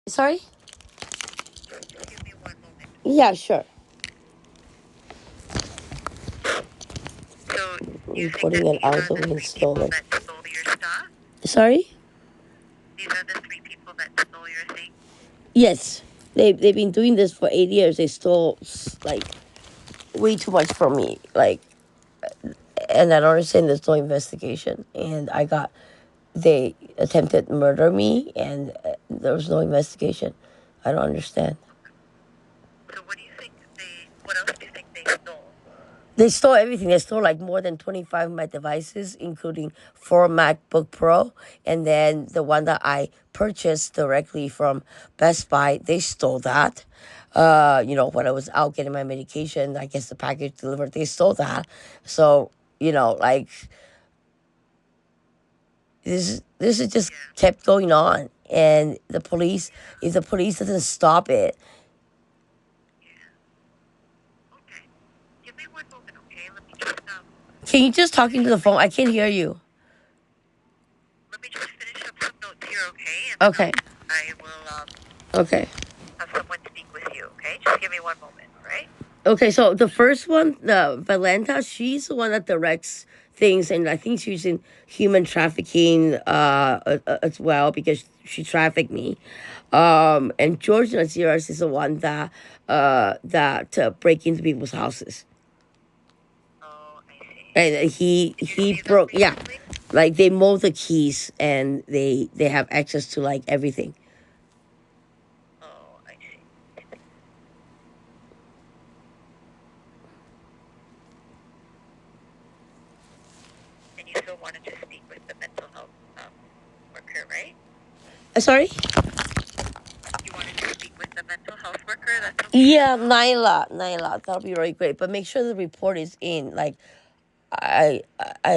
Sorry? Give me one moment. Yeah, sure. So you think Reporting that an these are auto the being three people stolen. that stole your stuff? Sorry? These are the three people that stole your thing? Yes. They've been doing this for 8 years. They stole like way too much from me. Like, and I don't understand. There's no investigation. And they attempted murder me, and there was no investigation. I don't understand. So what else do you think they stole? They stole everything. They stole like more than 25 of my devices, including 4 MacBook Pro. And then the one that I purchased directly from Best Buy, they stole that. When I was out getting my medication, I guess the package delivered, they stole that. So, like this is just Yeah. kept going on. And the police, if the police doesn't stop it, Yeah. Okay. Give me one moment, okay? can you just talk into the phone? I can't hear you. Let me just finish up some notes here, okay? And then Okay. I will Okay. have someone speak with you, okay? Just give me one moment, all right? Okay, so the first one, the Valenta, she's the one that directs things, and I think she's in human trafficking as well because she trafficked me. And George Naziras is the one that break into people's houses, Oh, I see. and Did you he see them broke, yeah, recently? like they mold the keys and they have access to like everything. Oh, I see. And you still wanted to speak with the mental health worker, right? Sorry. You wanted to speak with the mental health worker? That's okay as Yeah, well? Nyla, that'll be really great. But make sure the report is in. Like, I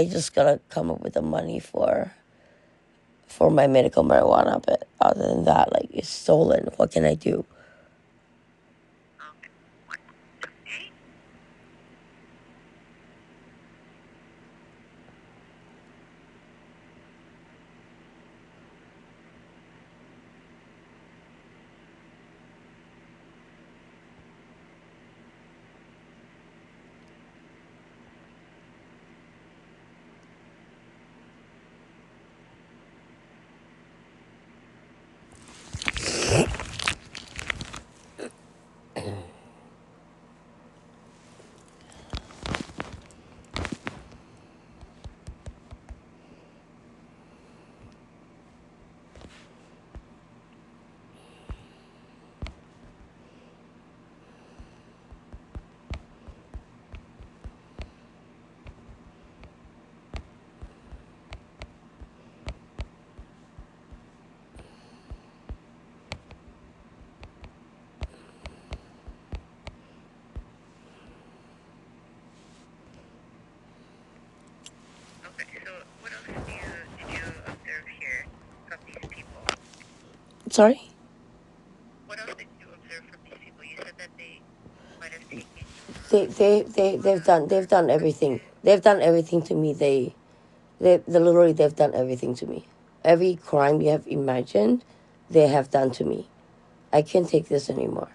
just gotta come up with the money for my medical marijuana. But other than that, like, it's stolen. What can I do? Okay. One moment, okay? Okay, so what else did you observe here from these people? Sorry. What else did you observe from these people? You said that they might have taken your They've marijuana done or everything. purchased. They've done everything to me. They literally they've done everything to me. Every crime you have imagined, they have done to me. I can't take this anymore.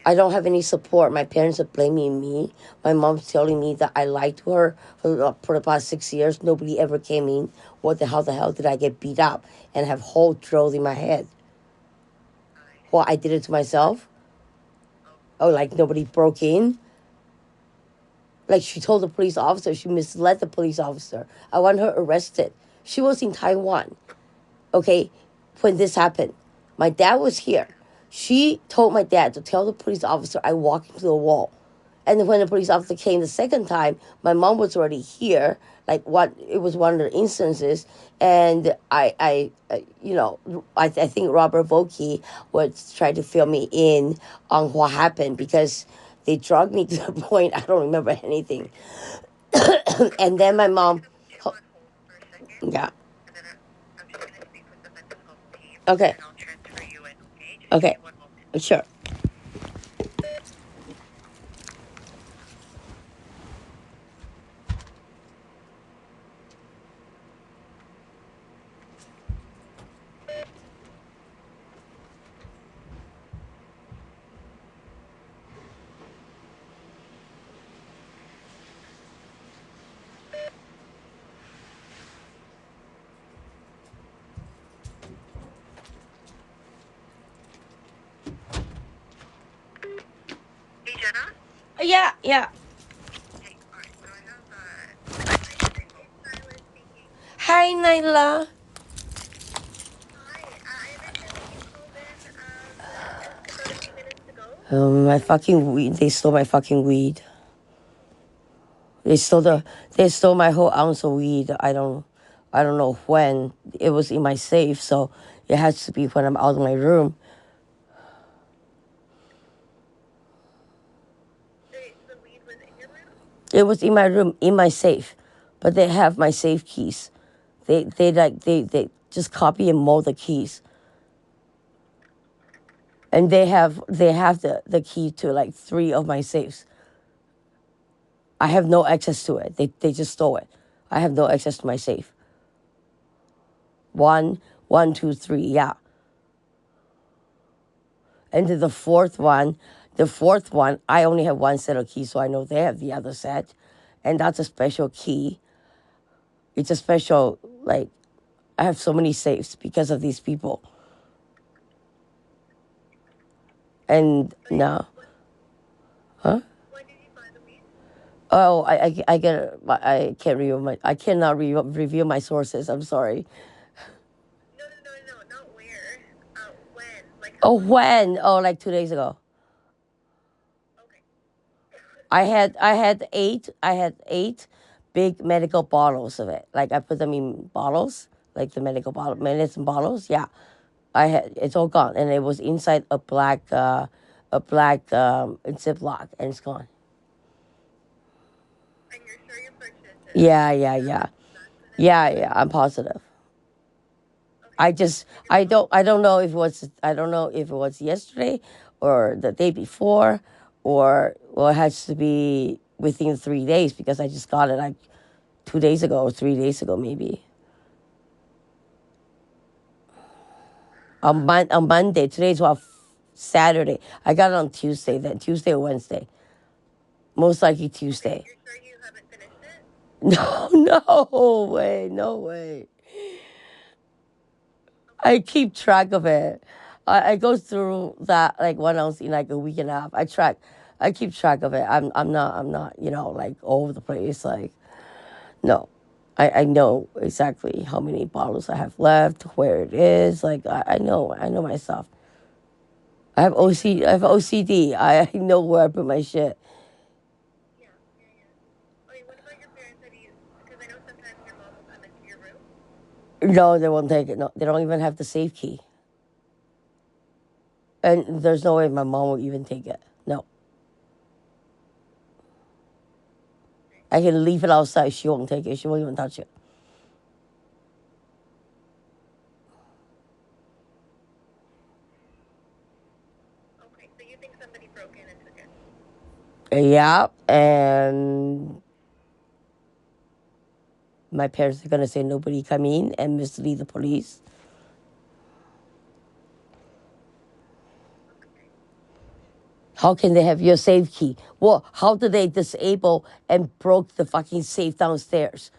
I Yeah. don't have any support. My parents are blaming me. My mom's telling me that I lied to her for the past 6 years. Nobody ever came in. What the hell did I get beat up and have hole drilled in my head? I Well, I see. did it to myself. Oh, Oh, like nobody broke in. Like she told the police officer, she misled the police officer. I want her arrested. She was in Taiwan, okay, when this happened. My dad was here. She told my dad to tell the police officer I walked into the wall. And then when the police officer came the second time, my mom was already here. Like what? It was one of the instances, and I think Robert Volke was trying to fill me in on what happened because they drugged me to the point I don't remember anything. And then my I'm just mom, gonna put you oh, on hold for a second, yeah, and then I'm just gonna speak with the mental health team, and okay, then I'll transfer you in, okay? Just give okay, me one moment. sure. Yeah, yeah. Okay, alright, so I have Nayla speaking. Hi, Nayla. Hi, I understand that you called in just about a few minutes ago. My fucking weed. They stole my fucking weed. They stole the. They stole my whole ounce of weed. I don't know when. It was in my safe, so it has to be when I'm out of my room. The weed was in your room? It was in my room, in my safe, but they have my safe keys. They just copy and mold the keys, and they have the key to like 3 of my safes. I have no access to it. They just stole it. I have no access to my safe. One, one, two, three, yeah. And then the fourth one, I only have one set of keys, so I know they have the other set, and that's a special key. It's a special like I have so many safes because of these people. And Okay, now, huh? when did you find the weed? Oh, I get I can't reveal my I cannot reveal my sources. I'm sorry. No, not where. When? Like how Oh, long ago? when? Oh, like 2 days ago. Okay. I had 8 medical bottles of it. Like I put them in bottles, like the medical bottle medicine bottles. Yeah, I had it's all gone, and it was inside a black Ziploc, and it's gone. And you're sure you purchased it? Yeah, Like yeah, not yeah, an accident? yeah, yeah. I'm positive. Okay, you're just I don't know if it was I don't know if it was yesterday or the day before or well it has to be within 3 days because I just got it like 2 days ago or 3 days ago maybe. On Monday. Today's what Saturday. I got it on Tuesday. Then Tuesday or Wednesday. Most likely okay. Tuesday. You're sure you haven't finished it? No, no way, no way. Okay. I keep track of it. I go through that like 1 ounce in like a week and a half. I keep track of it. I'm not, like all over the place. Like, no. I know exactly how many bottles I have left, where it is. Like I know my stuff. I have OCD. I know where I put my shit. Yeah. Okay, what about your parents? Have you? Because I know sometimes your mom will come into your room. No, they won't take it. No, they don't even have the safe key. And there's no way my mom will even take it. No. Okay. I can leave it outside. She won't take it. She won't even touch it. Okay, so you think somebody broke in and took it? Yeah, and my parents are gonna say nobody come in and mislead the police. Okay. How can they have your safe key? Well, how did they disable and broke the fucking safe downstairs?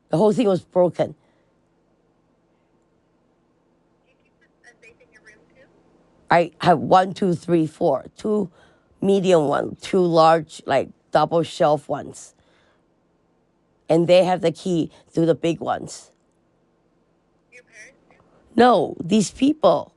The whole thing was broken. Do you keep a safe in your room too? I have one, two, three, four, 2 medium ones, 2 large, like double shelf ones, and they have the key to the big ones. Your parents do? No, these people.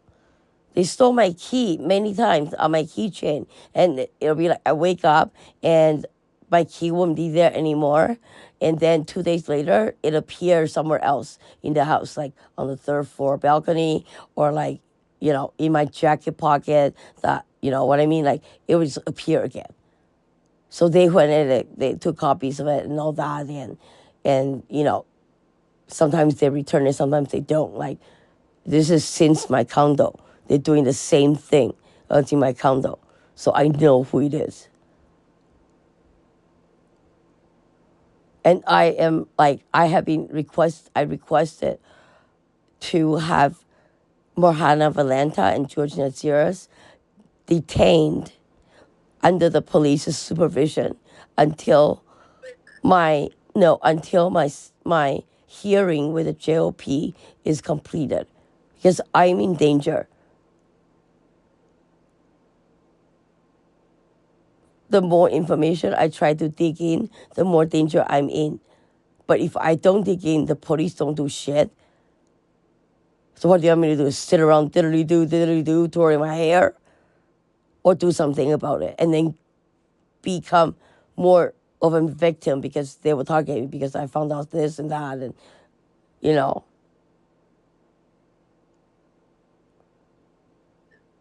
They stole my key many times on my keychain, and it'll be like I wake up and my key won't be there anymore, and then 2 days later it appears somewhere else in the house, like on the third floor balcony, or like in my jacket pocket. That what I mean? Like it would just appear again. So they went in, they took copies of it and all that, and sometimes they return it, sometimes they don't. Like this is since my condo. They're doing the same thing to my condo. So I know who it is. And I am like, I requested to have Morhana Valenta and George Naziris detained under the police's supervision until my, no, until my hearing with the JOP is completed. Because I'm in danger. the more information I try to dig in, the more danger I'm in. But if I don't dig in, the police don't do shit. So what do you want me to do? Sit around diddly-do, twirling my hair? Or do something about it and then become more of a victim because they were targeting me because I found out this and that and, you know.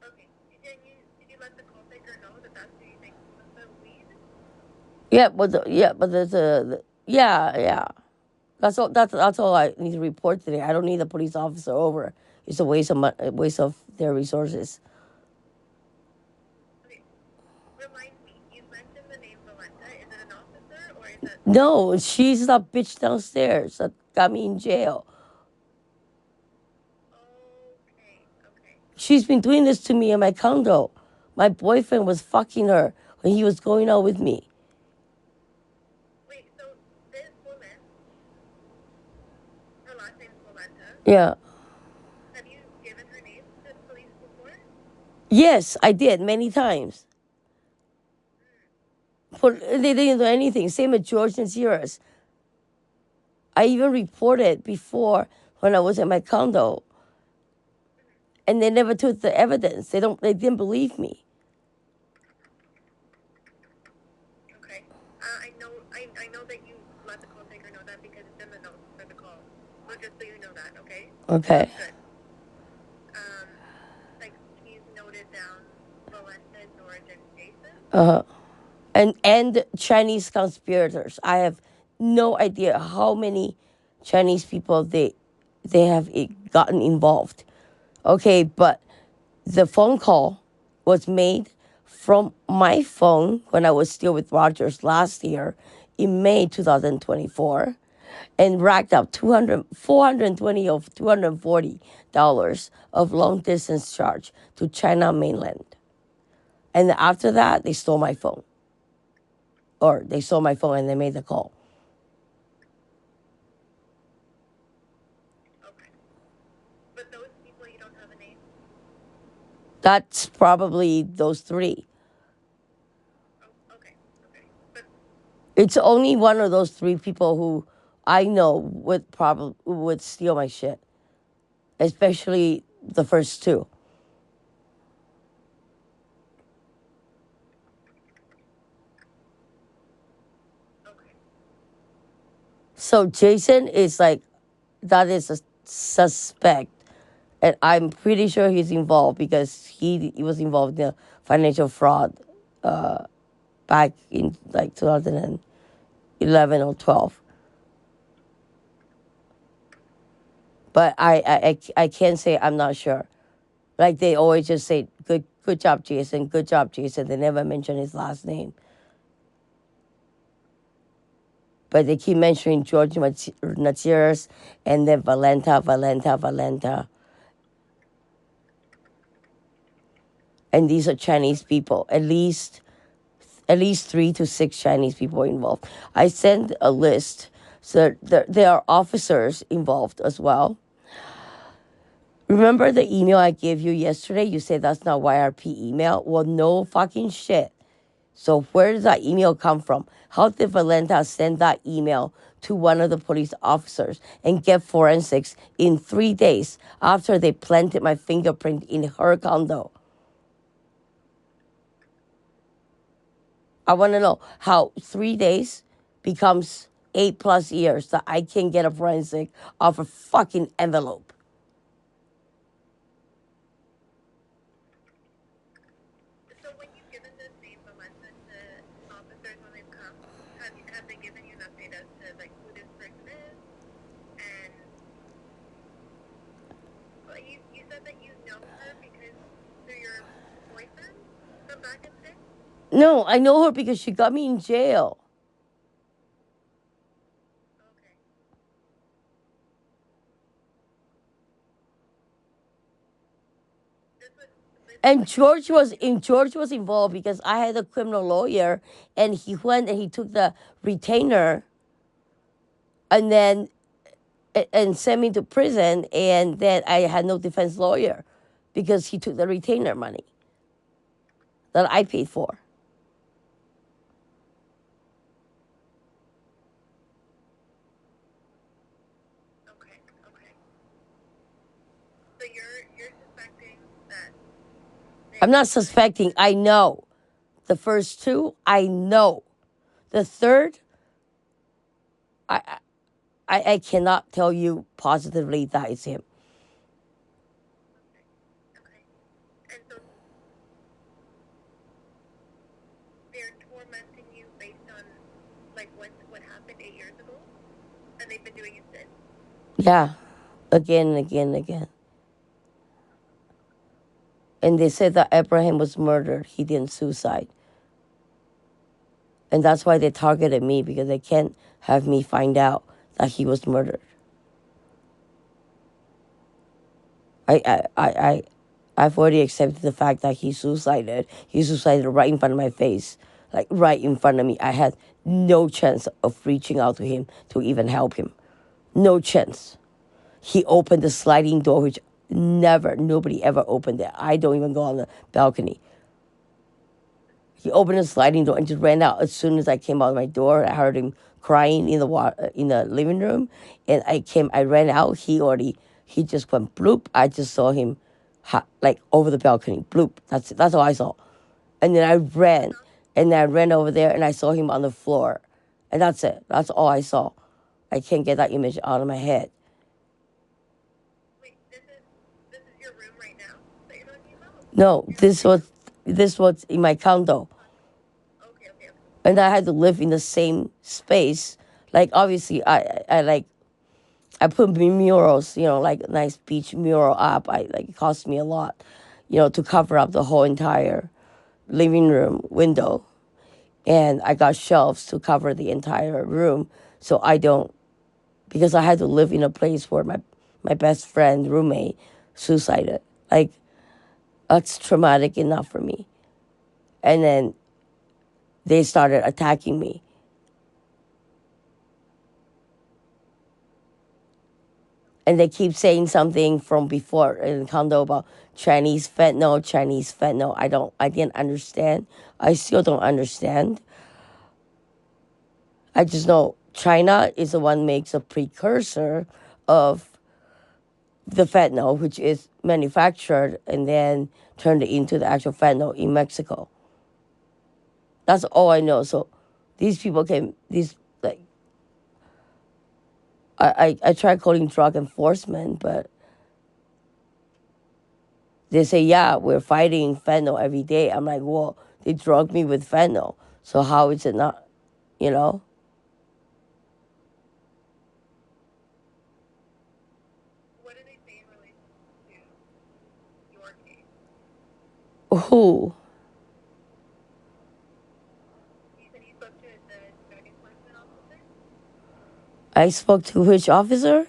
Okay. Did you let the call taker know that that's who you think was the weed? But there's yeah. That's all. That's all I need to report today. I don't need a police officer over. It's a waste of their resources. Okay. Remind me. You mentioned the name Valenta. Is it an officer or is it? No, she's that bitch downstairs that got me in jail. Okay. Okay. She's been doing this to me in my condo. My boyfriend was fucking her when he was going out with me. Wait. So this woman, her last name's Valenta. Yeah. Have you given her name to the police before? Yes, I did many times. They didn't do anything. Same with George and Sierra's. I even reported before when I was in my condo, and they never took the evidence. They didn't believe me. Okay. I know that you let the call taker know that because it's in the notes for the call. So just so you know that, okay? Okay. Good. Like he's noted down Valenta, George, and Jason. And Chinese conspirators. I have no idea how many Chinese people they have gotten involved. Okay, but the phone call was made from my phone when I was still with Rogers last year in May 2024 and racked up 420 of $240 of long distance charge to China mainland. And after that, they stole my phone. Or they stole my phone and they made the call. Okay. But those people you don't have a name. That's probably those three. Oh, okay. Okay. But It's only one of those three people who I know would steal my shit, especially the first two. okay. So Jason is like, that is a suspect, and I'm pretty sure he's involved because he was involved in the financial fraud back in like 2011 or 12. But I can't say I'm not sure. Like they always just say, good job, Jason. Good job, Jason. They never mention his last name. But they keep mentioning George Natsiris and then Valenta. And these are Chinese people. At least 3 to 6 Chinese people involved. I sent a list. So there are officers involved as well. Remember the email I gave you yesterday? You said that's not YRP email. Well, no fucking shit. So where does that email come from? How did Valenta send that email to one of the police officers and get forensics in 3 days after they planted my fingerprint in her condo? I want to know how 3 days becomes 8+ years that I can get a forensic off a fucking envelope. So when you've given this name Valenta to officers when they've come, have they given you an update as to like who this person is? And well, you said that you know her because through your boyfriend from back in the day. No, I know her because she got me in jail. Okay. And George was involved because I had a criminal lawyer, and he went and he took the retainer, and then and sent me to prison, and then I had no defense lawyer because he took the retainer money that I paid for. I'm not suspecting. I know. The first two, I know. The third, I I cannot tell you positively that it's him. Okay. And so they're tormenting you based on like what happened 8 years ago, and they've been doing it since. Yeah, again and again and again. And they said that Abraham was murdered. He didn't suicide. And that's why they targeted me, because they can't have me find out that he was murdered. I've already accepted the fact that he suicided. He suicided right in front of my face, like right in front of me. I had no chance of reaching out to him to even help him. No chance. He opened the sliding door, which nobody ever opened it. I don't even go on the balcony. He opened the sliding door and just ran out. As soon as I came out of my door, I heard him crying in the living room, and I ran out. He just went bloop. I just saw him, like over the balcony, bloop. That's all I saw, and then I ran, and then I ran over there, and I saw him on the floor, and that's it. That's all I saw. I can't get that image out of my head. Wait, this is your room right now that you're talking about? No, this was in my condo. Okay, okay, okay. And I had to live in the same space. Like obviously, I put murals, like a nice beach mural up. It cost me a lot, to cover up the whole entire living room window, and I got shelves to cover the entire room, so I don't, because I had to live in a place where my best friend roommate suicided. Like that's traumatic enough for me, and then they started attacking me. And they keep saying something from before in the condo about Chinese fentanyl, Chinese fentanyl. I didn't understand. I still don't understand. I just know China is the one makes a precursor of the fentanyl, which is manufactured and then turned into the actual fentanyl in Mexico. That's all I know. So these people came, these, like, I tried calling drug enforcement, but they say, yeah, we're fighting fentanyl every day. I'm like, well, they drug me with fentanyl. So how is it not, you know? What do they say in relation to your case? Who? You said you spoke to the drug enforcement officer? I spoke to which officer?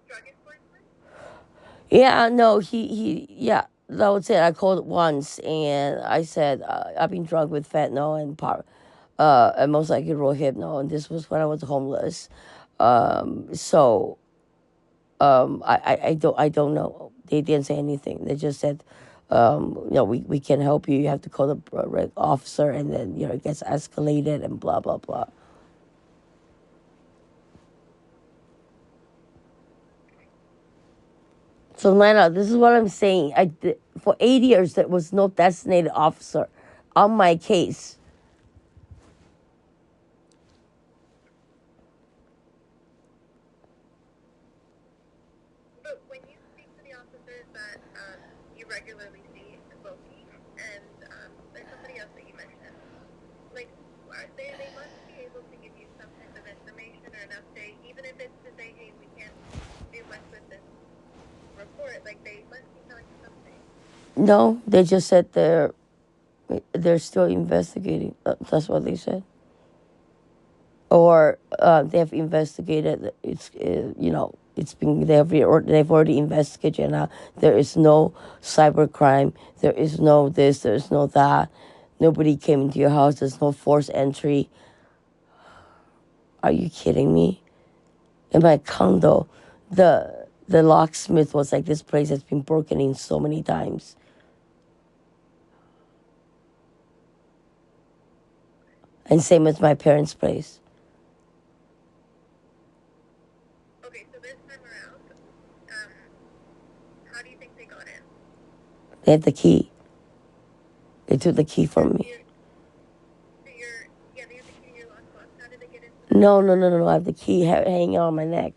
Drug enforcement? Yeah, no, yeah, that was it. I called once and I said, I've been drugged with fentanyl and most likely Rohypnol, and this was when I was homeless. So I don't know. They didn't say anything. They just said, we can help you. You have to call the officer, and then it gets escalated and blah blah blah. So Nayla, this is what I'm saying. For 8 years there was no designated officer on my case. But when you speak to the officers that you regularly see in Boki, and there's somebody else that you mentioned, like, they must be able to give you some type of information or an update, even if it's to say, hey, we can't do much with this report. Like, they must be telling you something. No, they just said they're still investigating. That's what they said. Or they have investigated. They've already investigated. Now there is no cybercrime. There is no this. There is no that. Nobody came into your house. There's no forced entry. Are you kidding me? In my condo, the locksmith was like, this place has been broken in so many times. And same as my parents' place. Okay, so this time around, how do you think they got in? They had the key. They took the key from me. Yeah, they have the key to your lockbox. How did they get into No. I have the key hanging on my neck.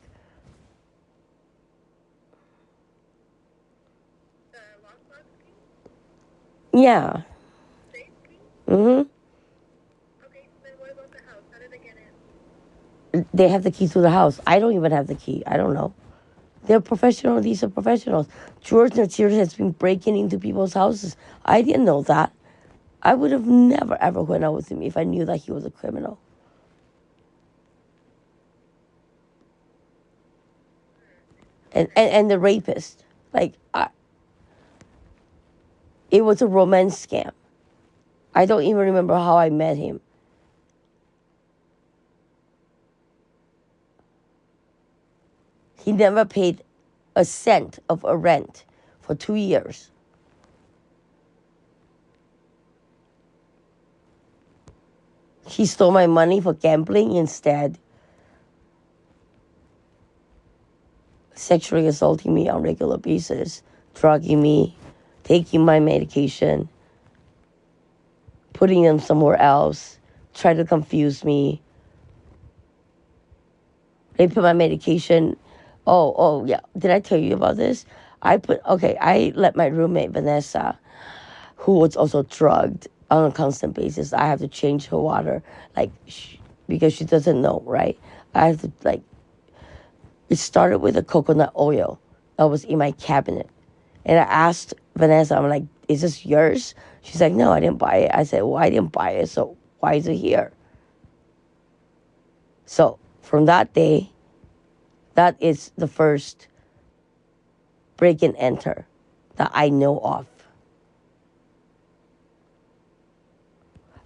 the lockbox key? Yeah. Safe key? Mm-hmm. Okay, then what about the house? How did they get in? They have the key to the house. I don't even have the key. I don't know. They're professional. These are professionals. George Natsir has been breaking into people's houses. I didn't know that. I would have never ever went out with him if I knew that he was a criminal and the rapist. Like it was a romance scam. I don't even remember how I met him. He never paid a cent of a rent for 2 years. He stole my money for gambling instead, sexually assaulting me on a regular basis, drugging me, taking my medication, putting them somewhere else, try to confuse me. They put my medication. Oh, yeah. Did I tell you about this? I let my roommate, Vanessa, who was also drugged on a constant basis. I have to change her water, like, because she doesn't know, right? I have to, like, it started with the coconut oil that was in my cabinet. And I asked Vanessa, I'm like, is this yours? She's like, no, I didn't buy it. I said, well, I didn't buy it, so why is it here? So from that day, that is the first break and enter that I know of.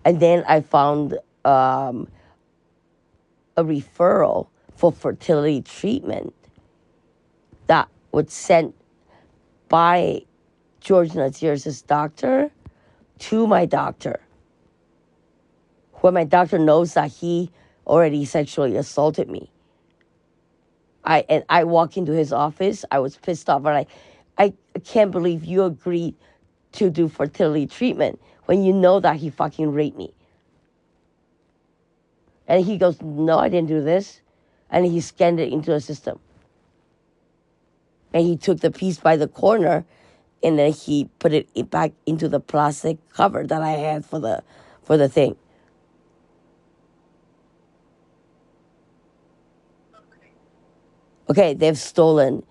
And then I found a referral for fertility treatment that was sent by George Nazir's doctor to my doctor, where my doctor knows that he already sexually assaulted me. I walk into his office. I was pissed off. I can't believe you agreed to do fertility treatment when you know that he fucking raped me. And he goes, no, I didn't do this. And he scanned it into the system. And he took the piece by the corner and then he put it back into the plastic cover that I had for the thing. Okay, they've stolen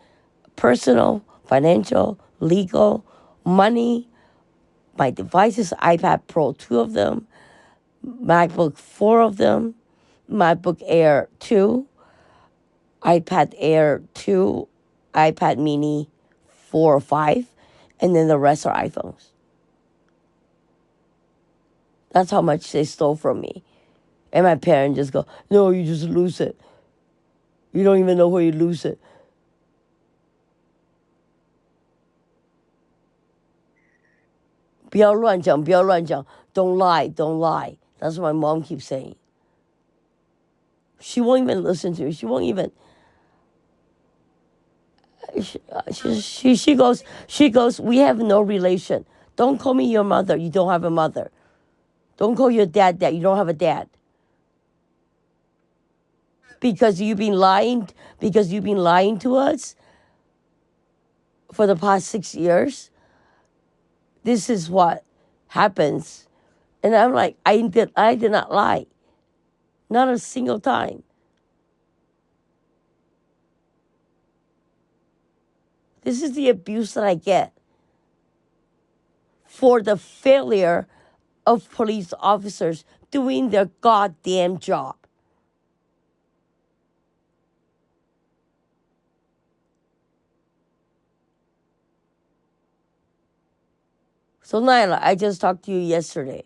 personal, financial, legal, money, my devices, iPad Pro 2 of them, MacBook 4 of them, MacBook Air 2, iPad Air 2, iPad Mini 4 or 5, and then the rest are iPhones. That's how much they stole from me. And my parents just go, no, you just lose it. You don't even know where you lose it. "不要乱讲, don't lie, don't lie." That's what my mom keeps saying. She won't even listen to me. She won't even. She goes, we have no relation. Don't call me your mother. You don't have a mother. Don't call your dad. You don't have a dad. Because you've been lying to us for the past 6 years. This is what happens. And I'm like, I did not lie. Not a single time. This is the abuse that I get for the failure of police officers doing their goddamn job. So, Nayla, I just talked to you yesterday.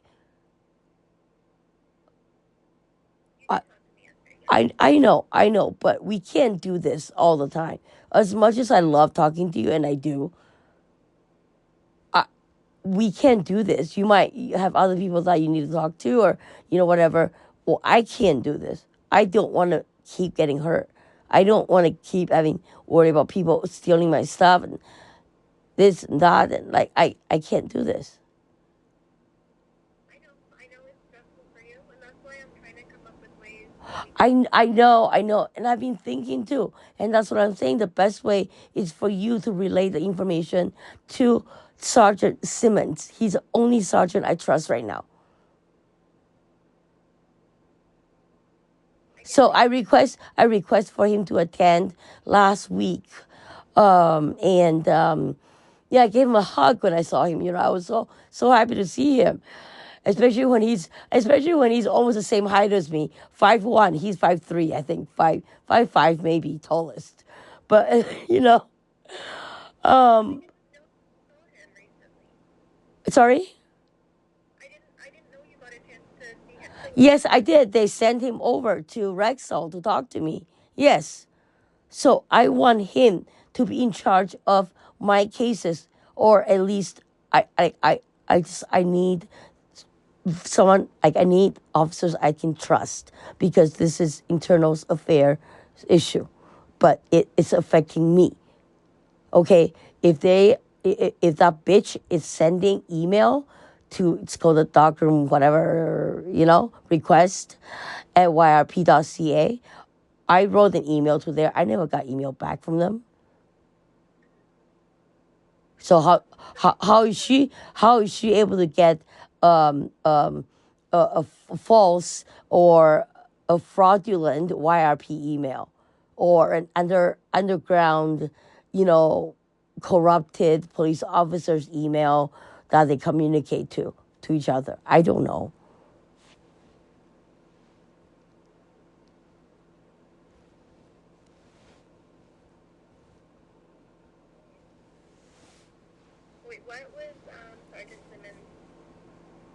I know, but we can't do this all the time. As much as I love talking to you, and I do, we can't do this. You might have other people that you need to talk to, or whatever. Well, I can't do this. I don't want to keep getting hurt. I don't want to keep having worry about people stealing my stuff, and this and that, and like I can't do this. I know it's stressful for you, and that's why I'm trying to come up with ways that we can. I know, and I've been thinking too, and that's what I'm saying. The best way is for you to relay the information to Sergeant Simmons. He's the only sergeant I trust right now. I get So it. I request for him to attend last week, and yeah, I gave him a hug when I saw him. You know, I was so happy to see him, especially when he's almost the same height as me, 5'1". He's 5'3", I think, 5'5" maybe tallest, but you know, I um, didn't know you saw him recently. sorry. I didn't know you got a chance to see him. So Yes, I did. They sent him over to Rexall to talk to me. Yes. So I want him to be in charge of my cases, or at least I need someone, like I need officers I can trust, because this is internal affair issue, but it's affecting me. Okay, if they if that bitch is sending email to, it's called the darkroom whatever, request at yrp.ca. I wrote an email to there. I never got email back from them. So how is she able to get um, um, a false or a fraudulent YRP email, or an underground, you know, corrupted police officers email that they communicate to each other? I don't know. wait, what was Sergeant Simmons'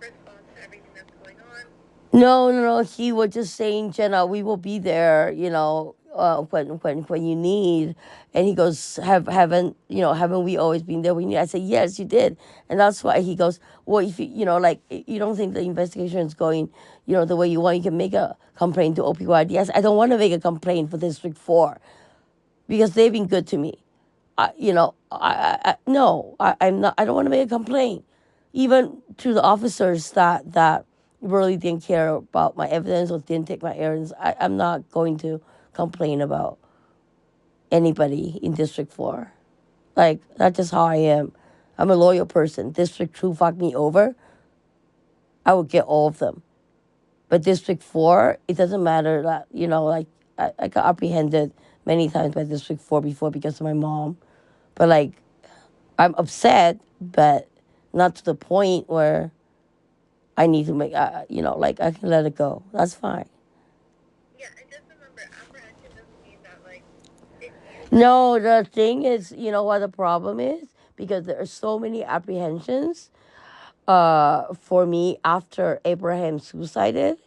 response to everything that's going on? No, no, no. He was just saying, Jenna, we will be there, when you need. And he goes, haven't we always been there when you need? I said, yes, you did. And that's why he goes, well, if like, you don't think the investigation is going, the way you want, you can make a complaint to OPYD. Yes, I don't want to make a complaint for District 4, because they've been good to me. No, I'm not. I don't want to make a complaint, even to the officers that really didn't care about my evidence or didn't take my errands. I'm not going to complain about anybody in District 4. Like, that's just how I am. I'm a loyal person. District 2 fucked me over. I would get all of them. But District 4, it doesn't matter that, like, I got apprehended many times by District 4 before because of my mom. But, like, I'm upset, but not to the point where I need to make, like, I can let it go. That's fine. Yeah, and just remember, apprehension doesn't mean that like it's you that. No, the thing is, you know what the problem is? Because there are so many apprehensions for me after Abraham suicided.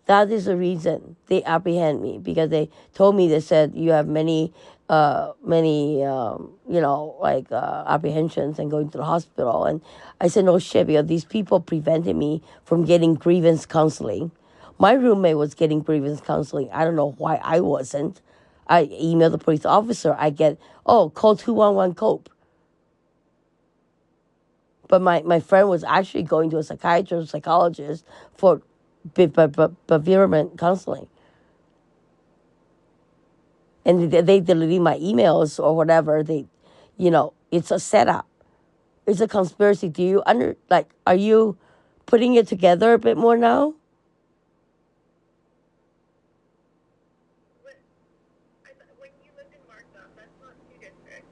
That is the reason they apprehend me, because they told me, they said you have many like apprehensions and going to the hospital. And I said, no shit, because these people prevented me from getting grievance counseling. My roommate was getting grievance counseling. I don't know why I wasn't. I emailed the police officer. I get, oh, call 211 cope. But my friend was actually going to a psychiatrist, psychologist for bereavement counseling. And they deleted my emails or whatever. It's a setup. It's a conspiracy. Do you are you putting it together a bit more now? What, when you lived in Markdom, that's not two districts.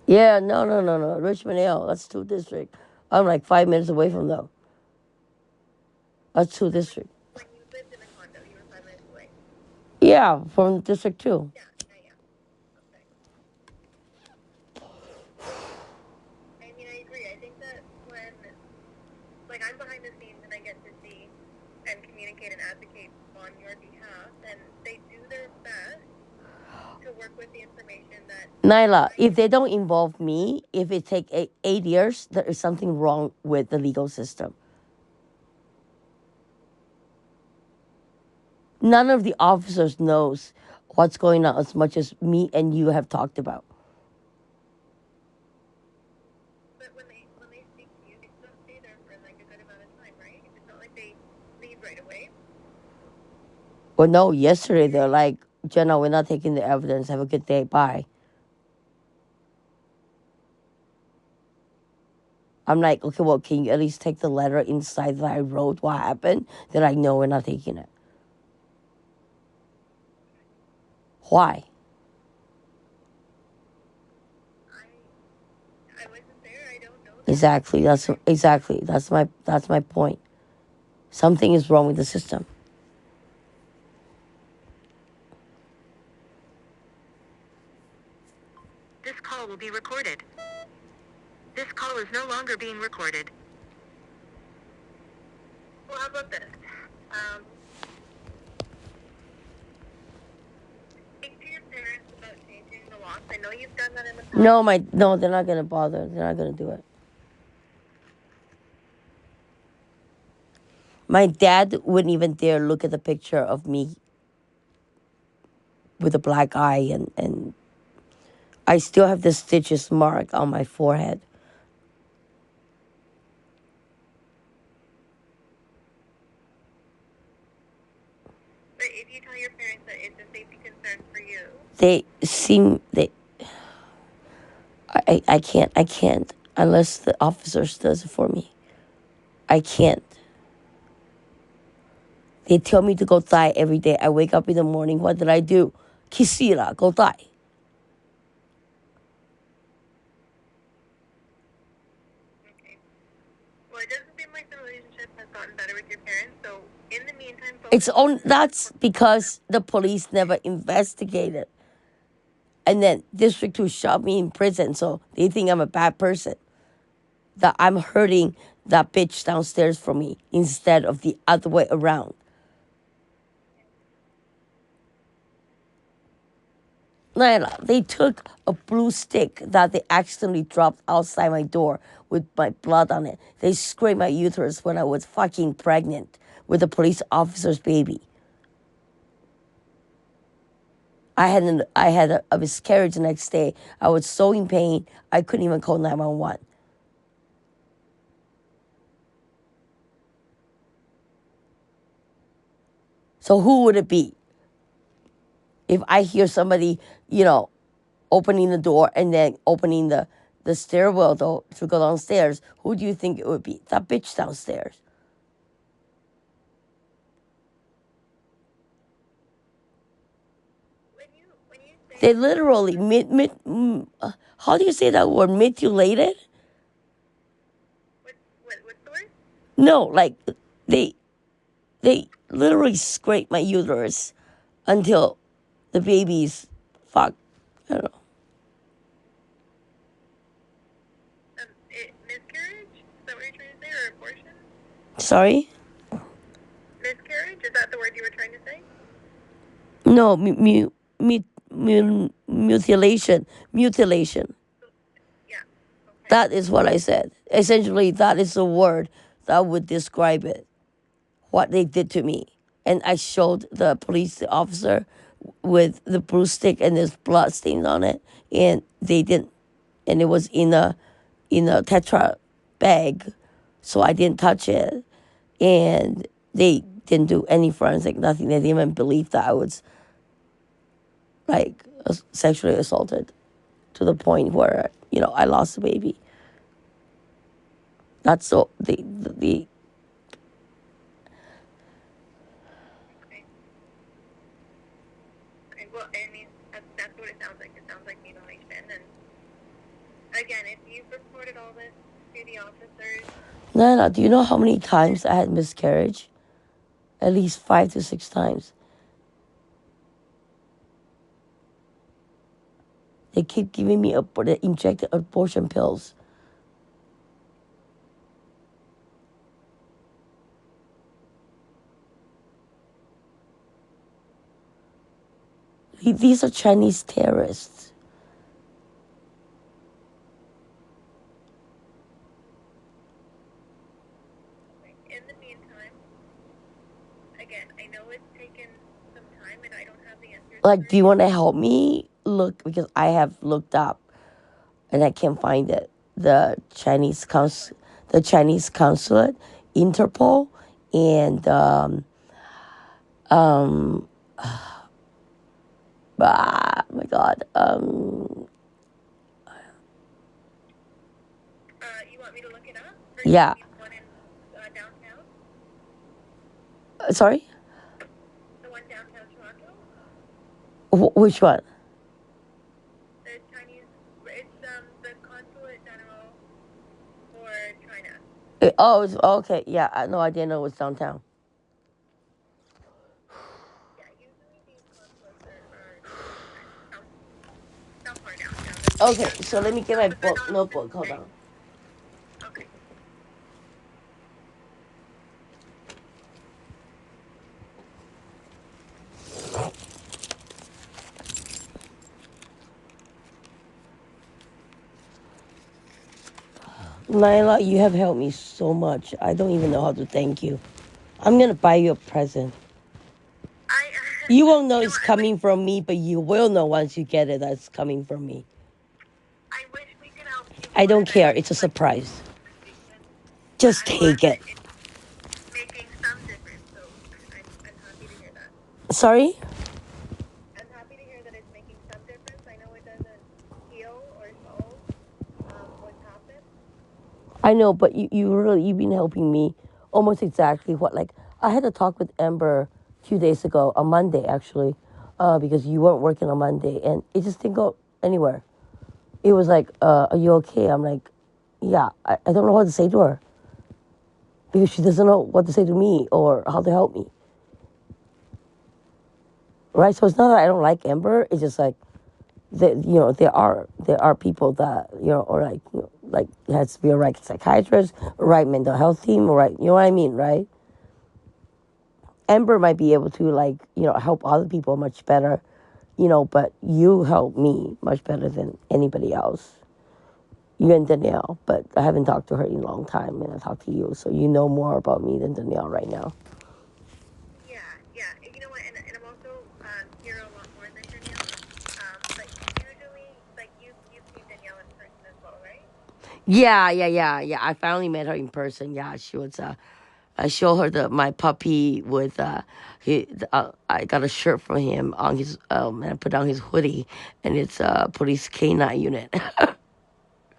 Yeah, no, no, no, no. Richmond Hill, that's 2 district. I'm like 5 minutes away from them. That's two But district. when you lived in a condo, you were 5 minutes away. Yeah, from District 2. Yeah, yeah, yeah. Okay. I mean, I agree. I think that when, like, I'm behind the scenes and I get to see and communicate and advocate on your behalf, and they do their best to work with the information that Nyla, I if get. they don't involve me, if it take 8 years, there is something wrong with the legal system. None of the officers knows what's going on as much as me and you have talked about. but when they speak to you, they still stay there for like a good amount of time, right? It's not like they leave right away. Well, no, yesterday they're like, Jenna, we're not taking the evidence. Have a good day. Bye. I'm like, okay, well, can you at least take the letter inside that I wrote what happened? Then I know we're not taking it. Why? I wasn't there. I don't know. Exactly. That's my point. Something is wrong with the system. This call will be recorded. This call is no longer being recorded. Well, how about this? Speak to your parents about changing the locks. I know you've done that in the past. No, they're not gonna bother. They're not gonna do it. My dad wouldn't even dare look at the picture of me with a black eye, and I still have the stitches mark on my forehead. But if you tell your parents that it's a safety concern for you, I can't unless the officers does it for me. I can't. They tell me to go die every day. I wake up in the morning. What did I do? Kisira, go die. okay. Well, it doesn't seem like the relationship has gotten better with your parents. So in the meantime, That's because the police never investigated. And then District 2 shot me in prison, so they think I'm a bad person. That I'm hurting that bitch downstairs for me instead of the other way around. Nayla, they took a blue stick that they accidentally dropped outside my door with my blood on it. They scraped my uterus when I was fucking pregnant with a police officer's baby. I had a miscarriage the next day. I was so in pain, I couldn't even call 911. So who would it be? If I hear somebody, opening the door and then opening the stairwell door to go downstairs, who do you think it would be? That bitch downstairs. when you say They literally how do you say that word? Mutilated? what source? No, like they literally scrape my uterus until the baby's fuck. I don't know. Miscarriage? Is that what you're trying to say, or abortion? Sorry? Miscarriage? Is that the word you were trying to say? No, mutilation. Mutilation. Yeah. Okay. That is what I said. Essentially, that is the word that would describe it. What they did to me. And I showed the police officer with the blue stick and there's blood stains on it. And they didn't. And it was in a Tetra bag. So I didn't touch it. And they didn't do any forensic, nothing. They didn't even believe that I was like sexually assaulted to the point where, I lost the baby. That's so the Okay. Well, I mean, that's what it sounds like. It sounds like you don't understand. And again, if you've reported all this to the officers, Nana, do you know how many times I had miscarriage? At least 5 to 6 times. They keep giving me injected abortion pills. These are Chinese terrorists. in the meantime, again, I know it's taken some time, and I don't have the answers. Like, do you want to help me look? Because I have looked up and I can't find it. the Chinese consulate, Interpol, and um, my God, You want me to look it up? yeah. The one in downtown? Sorry, The one downtown Toronto? which one? The Chinese, it's the consulate general for China. Oh, okay. Yeah, no, I didn't know it was downtown. Yeah, usually these consulates are somewhere downtown. Okay, so let me get my But they're book not notebook. Hold big. on. Okay. Nyla, you have helped me so much. I don't even know how to thank you. I'm gonna buy you a present. I, You won't know you know, it's coming from me, but you will know once you get it that it's coming from me. I wish we could help you I more don't than care. It's a like surprise. conversation. But Just I'm glad take that it. it's making some difference. So I'm happy to hear that. Sorry? I'm happy to hear that it's making some difference. I know it doesn't heal or solve what's happened. I know, but you've been helping me almost exactly what, like, I had a talk with Amber a few days ago, on Monday actually, because you weren't working on Monday, and it just didn't go anywhere. It was like, are you okay? I'm like, yeah, I don't know what to say to her because she doesn't know what to say to me or how to help me. Right? So it's not that I don't like Amber. It's just like that, there are people that, or like, like it has to be a right psychiatrist, a right mental health team, or right, you know what I mean, right? Amber might be able to, like, help other people much better, but you help me much better than anybody else. You and Danielle, but I haven't talked to her in a long time, and I talked to you, so you know more about me than Danielle right now. Yeah, yeah. You know what? And I'm also here a lot more than Danielle. But usually, like you've seen Danielle in person as well, right? Yeah. I finally met her in person. Yeah, she was. I show her my puppy with. I got a shirt from him on his. And I put on his hoodie, and it's a police canine unit.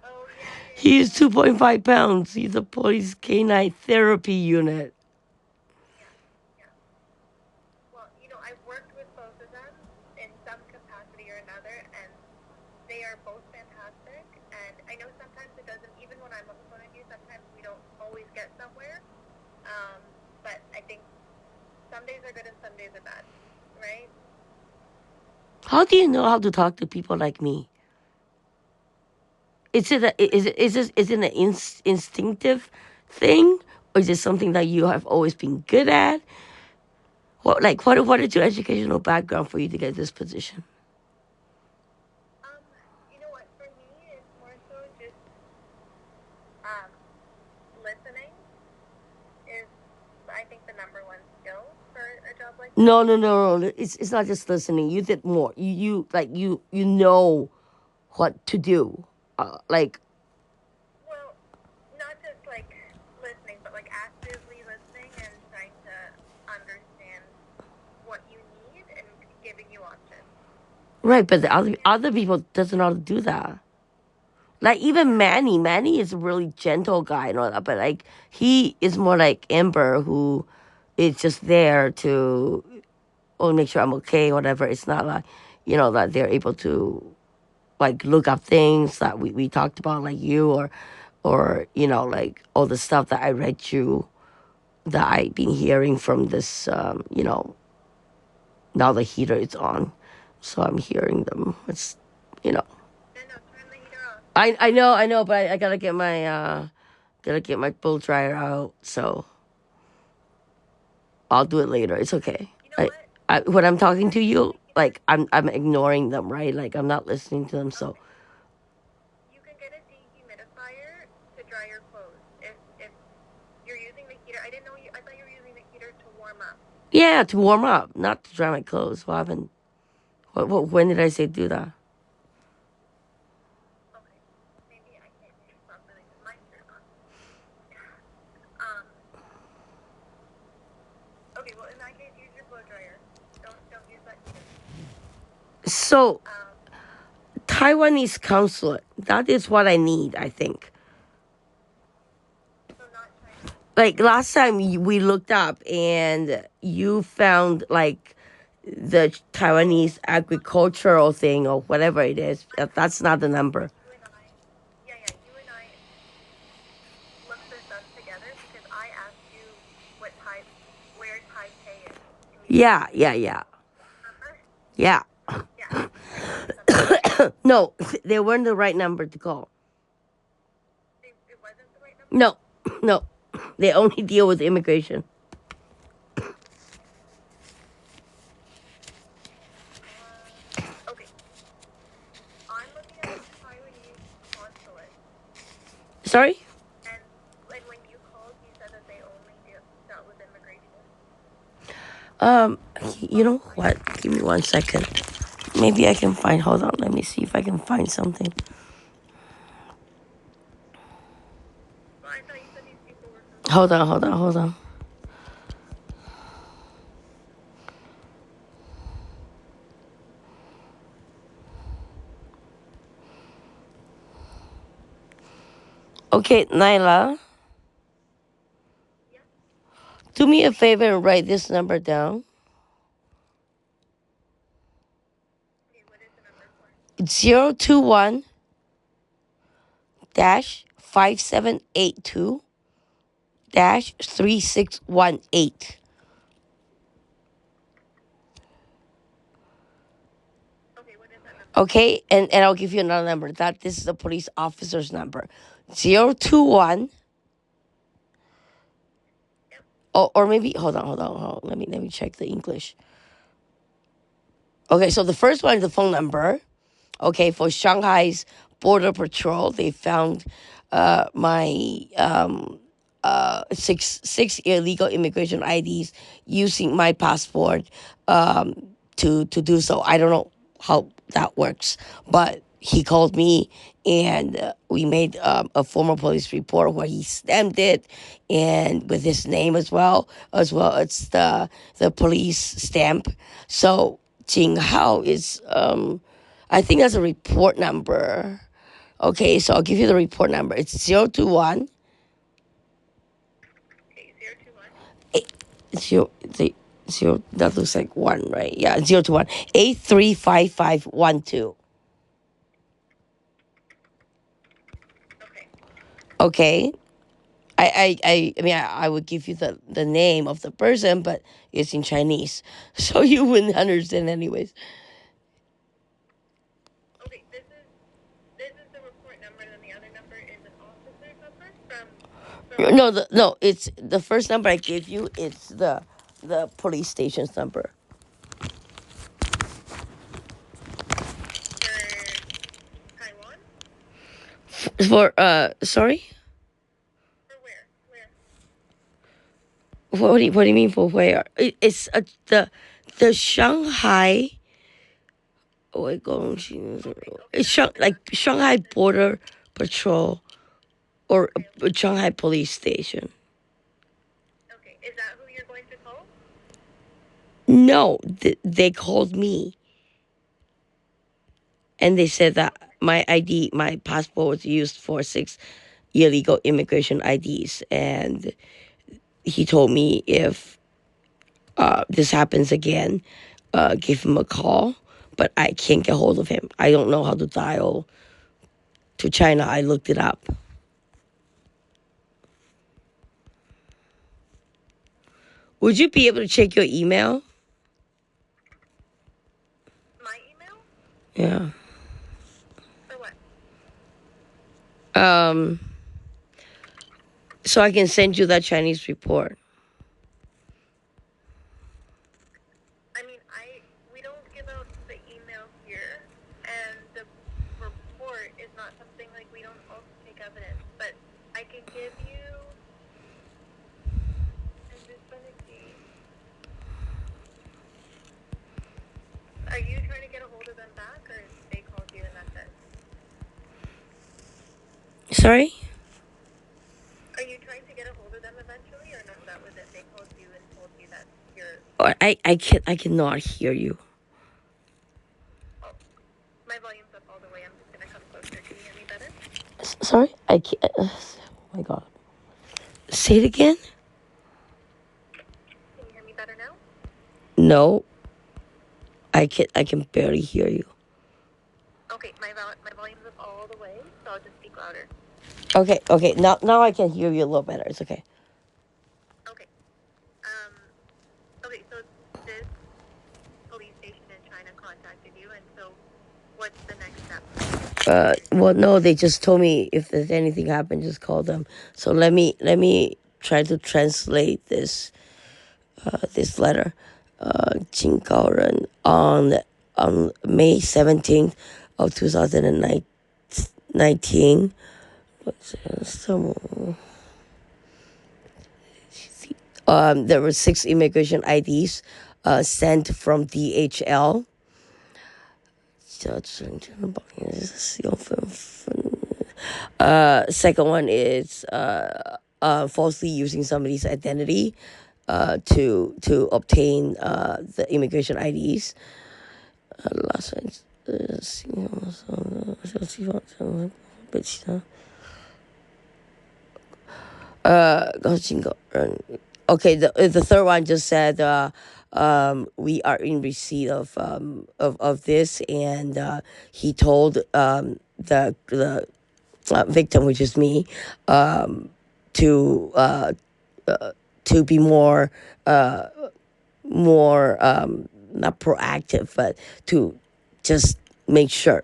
Oh yeah, yeah, He's yeah, 2.5 pounds. He's a police canine therapy unit. yeah, yeah. Well, I've worked with both of them in some capacity or another, and they are both fantastic. And I know sometimes it doesn't. Even when I'm on the phone with you, sometimes we don't always get somewhere. But I think some days are good and some days are bad, right? How do you know how to talk to people like me? Is it an instinctive thing, or is it something that you have always been good at? What is your educational background for you to get this position? Um, you know what? For me, it's more so just um, listening is, I think, the number one skill for a job like this. No. It's not just listening. You did more. You know what to do. Like, Well, not just like listening, but like actively listening and trying to understand what you need and giving you options. right, but the other people doesn't know how to do that. Like, even Manny is a really gentle guy and all that, but like he is more like Amber, who is just there to make sure I'm okay, whatever. It's not like, that they're able to, like, look up things that we talked about, like you, or like all the stuff that I read you, that I've been hearing from this, now the heater is on, so I'm hearing them. It's, you know, No, no, turn the heater off. I know, but I gotta get my blow dryer out, so I'll do it later. It's okay. You know what? When I'm You talking can to use you, the heater. like, I'm ignoring them, right? Like, I'm not listening to them. So Okay. You can get a dehumidifier to dry your clothes. If you're using the heater, I didn't know you. I thought you were using the heater to warm up. yeah, to warm up, not to dry my clothes. Well, I haven't. When did I say do that? Okay. Maybe I can't hear you use your blow dryer. Don't use that heater. So, Taiwanese consulate. That is what I need, I think. So not China. Like last time we looked up and you found like the Taiwanese agricultural thing or whatever it is. That's not the number. You and I, you and I looked this up together because I asked you where Taipei is. Yeah. Remember? Yeah. Yeah. It No, they weren't the right number to call. wasn't the right number? No. They only deal with immigration. Okay. I'm looking at the Taiwanese consulate, Sorry? and when you called, you said that they only dealt with immigration. You know what? Give me 1 second. Maybe I can find. Hold on. Let me see if I can find something. Well, I thought you said these people were from. Hold on. Okay, Nayla. Yeah. Do me a favor and write this number down. Okay, what is the number for? 021 5782 3618. Okay, what is that number? Okay, and I'll give you another number. This is the police officer's number. 021. Yep. Or maybe hold on. Let me check the English. Okay, so the first one is the phone number. Okay, for Shanghai's border patrol, they found my six illegal immigration IDs using my passport to do so. I don't know how that works, but he called me and we made a formal police report where he stamped it and with his name as well it's the police stamp. So Jing Hao is I think that's a report number. Okay, so I'll give you the report number. It's 021 Okay, 021. that looks like one, right? Yeah, 021 835512. Okay. Okay. I would give you the name of the person, but it's in Chinese, so you wouldn't understand anyways. Okay, this is the report number, and the other number is an officer's number from No, it's the first number I gave you. It's the police station's number. for Taiwan. For sorry, For where? Where? what do you mean for where? It's the Shanghai. Oh, wait, it's like Shanghai Border Patrol or Shanghai Police Station. Okay, is that who you're going to call? No, they called me and they said that my passport was used for 6 illegal immigration IDs, and he told me if this happens again, give him a call. But I can't get hold of him. I don't know how to dial to China. I looked it up. Would you be able to check your email? My email? Yeah. For what? So I can send you that Chinese report. I mean, we don't give out the email here, and the report is not something like we don't also take evidence. But I can give you. I'm just gonna see. Are you trying to get a hold of them back, or they called you and that's it? Sorry? Are you tried to get a hold of them eventually, or no? That was it. They called you and told you that you're. I cannot hear you. Oh, my volume's up all the way. I'm just gonna come closer. Can you hear me better? Sorry, I can't. Oh my God. Say it again. Can you hear me better now? No, I can barely hear you. Okay, my volume's up all the way, so I'll just speak louder. Okay. Now I can hear you a little better. It's okay. Okay. Um. Okay, so this police station in China contacted you, and so what's the next step? Well, no, they just told me if there's anything happen, just call them. So let me try to translate this this letter. 警告人 on May 17th of 2019. There were 6 immigration IDs sent from DHL. Second one is falsely using somebody's identity to obtain the immigration IDs. Last one okay, the third one just said we are in receipt of this, and he told the victim, which is me, to be more not proactive, but to just make sure,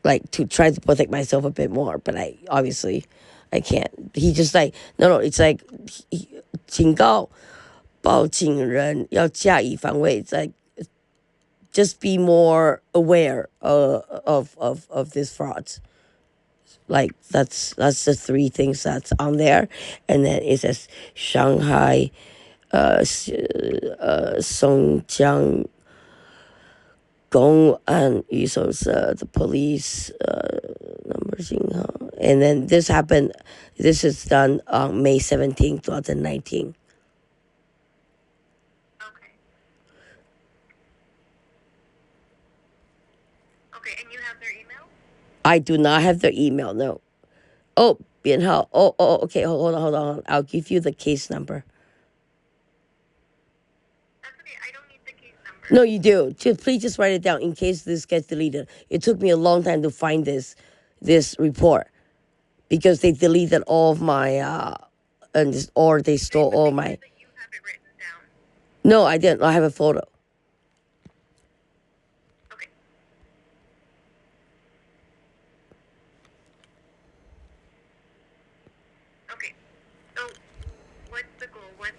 like to try to protect myself a bit more. But I obviously I can't. He just like no, it's like 警告报警人要加以防卫. It's like just be more aware of this fraud. Like that's the 3 things that's on there, and then it says Shanghai, Songjiang Gong and the police numbers, and then this happened. This is done on May 17th, 2019. Okay. Okay, and you have their email? I do not have their email. No. Oh, 编号. Oh. Okay. Hold on. I'll give you the case number. That's okay. I don't need the case number. No, you do. Please just write it down in case this gets deleted. It took me a long time to find this report because they deleted all of my or they stole all my. That you have it written down. No, I didn't. I have a photo. Okay. Okay. So, what's the goal? What's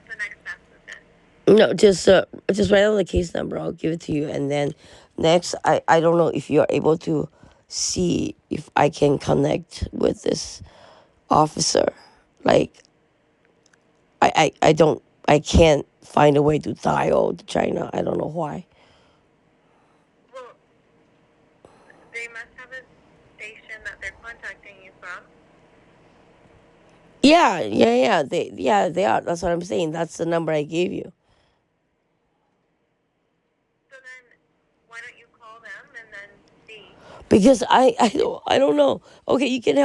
the next step with this? No, just write down the case number. I'll give it to you, and then next, I don't know if you're able to see if I can connect with this officer. Like, I can't find a way to dial to China. I don't know why. Well, they must have a station that they're contacting you from. Yeah. They are. That's what I'm saying. That's the number I gave you. So then, why don't you call them and then see? Because I don't know. Okay, you can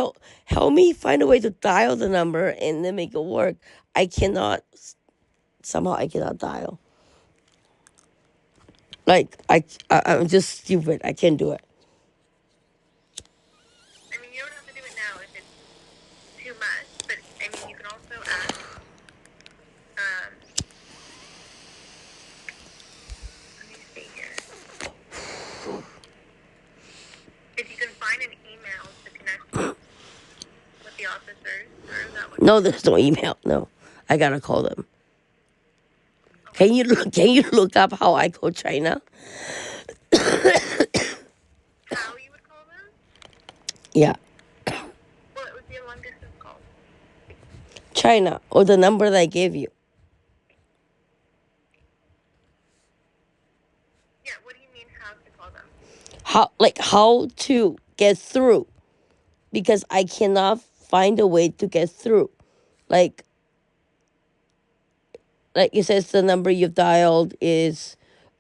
help me find a way to dial the number and then make it work. I cannot. Somehow I cannot dial. Like I'm just stupid. I can't do it. I mean, you don't have to do it now if it's too much, but I mean, you can also ask. Let me see here. If you can find an email to connect with the officers, or that would. No, there's no email. No, I gotta call them. Okay. Can you look up how I call China? How you would call them? Yeah, Well, it would be a long distance call. China or the number that I gave you. Yeah. What do you mean how to call them? How to get through, because I cannot find a way to get through. Like it says the number you've dialed is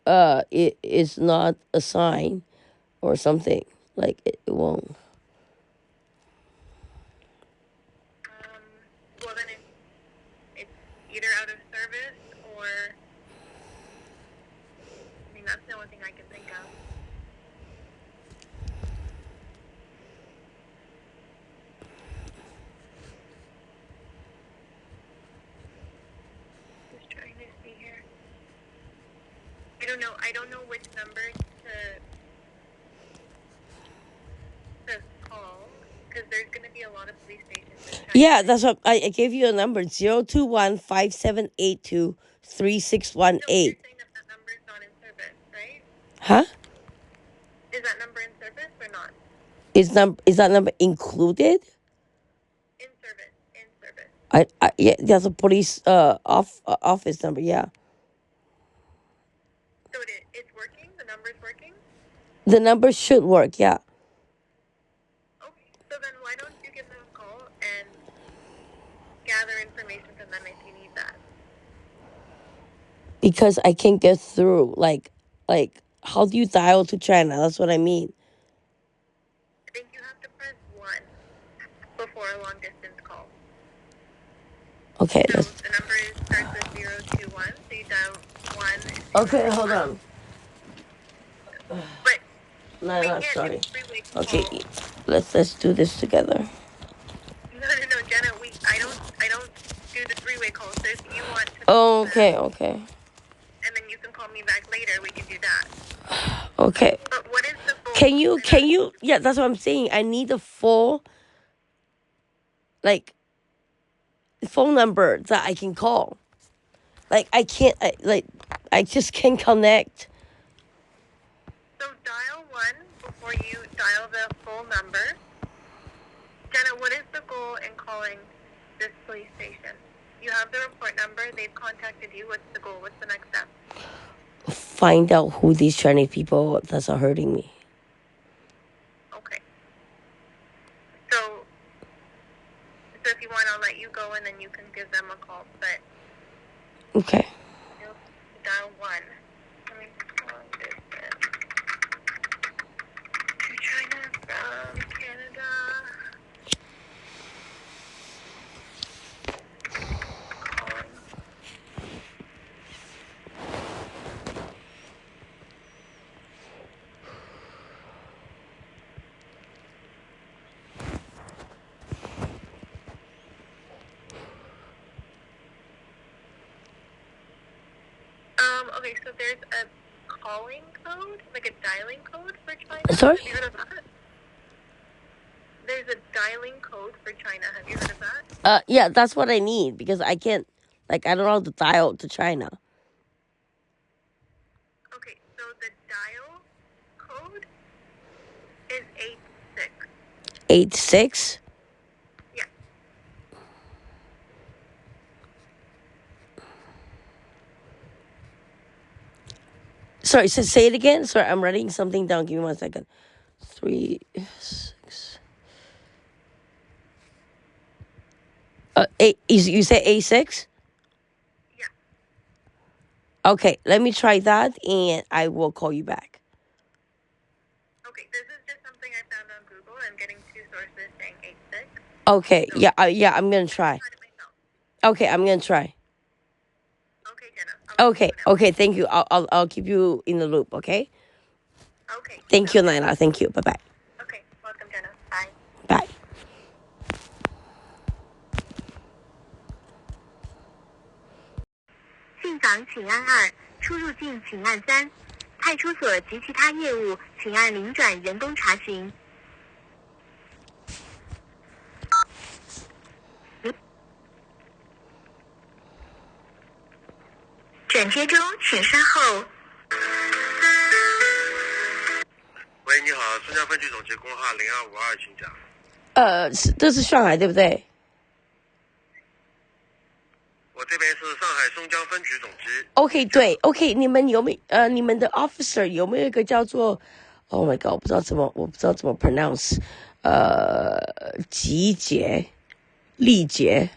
it is not a sign or something. Like it won't. Well, then it's either out of service or, I mean, that's the only thing I can think of. Just trying to see here. I don't know which number to call, because there's going to be a lot of police stations in China. Yeah, that's what I gave you a number 021-5782-3618. No, you're saying that number is not in service, right? Huh? Is that number in service or not? Is that number included? In service. Yeah, that's a police office number. Yeah. So it's working? The number's working? The number should work. Yeah. Okay, so then why don't you give them a call and gather information from them if you need that? Because I can't get through. Like, how do you dial to China? That's what I mean. I think you have to press 1 before a long distance call. Okay. So the number starts with 021, so you dial 1. Okay, hold on. But No, sorry. Three-way Okay, call. let's do this together. No, Jenna. I don't do the three-way call. So if you want to. Oh, okay. And then you can call me back later. We can do that. Okay. But what is the phone? Can you? Yeah, that's what I'm saying. I need the full, like, phone number that I can call. Like, I can't. I just can't connect. So dial 1 before you dial the full number. Jenna, what is the goal in calling this police station? You have the report number. They've contacted you. What's the goal? What's the next step? Find out who these Chinese people that are hurting me. Okay. So if you want, I'll let you go and then you can give them a call. But Okay. you'll dial 1. Let me call this in. To China from Canada. Calling. Okay, so there's a calling code, like a dialing code for China. Sorry? Have you heard of that? There's a dialing code for China. Have you heard of that? Yeah, that's what I need because I can't. Like, I don't know how to dial to China. Okay, so the dial code is 86. 86? Yeah. Sorry, so say it again. Sorry, I'm writing something down. Give me 1 second. 3, 6. You say A6? Yeah. Okay, let me try that and I will call you back. Okay, this is just something I found on Google. I'm getting 2 sources saying 86. Okay, So yeah, I'm gonna try. I tried it myself. Okay, I'm gonna try. Okay, Jenna. I'll let you know. Okay, thank you. I'll keep you in the loop. Okay. Okay. Thank you, Nayla. Thank you. Bye bye. Okay, welcome, Jenna. Bye. Bye. 进港请按2，出入境请按3，派出所及其他业务请按0转人工查询。转接中，请稍后。喂，你好，松江分局总局工号0252，请讲。这是上海对不对？我这边是上海松江分局总局。OK， 对 ，OK， 你们有没你们的 officer 有没有一个叫做 ，Oh my God， 我不知道怎么 pronounce，集结力竭。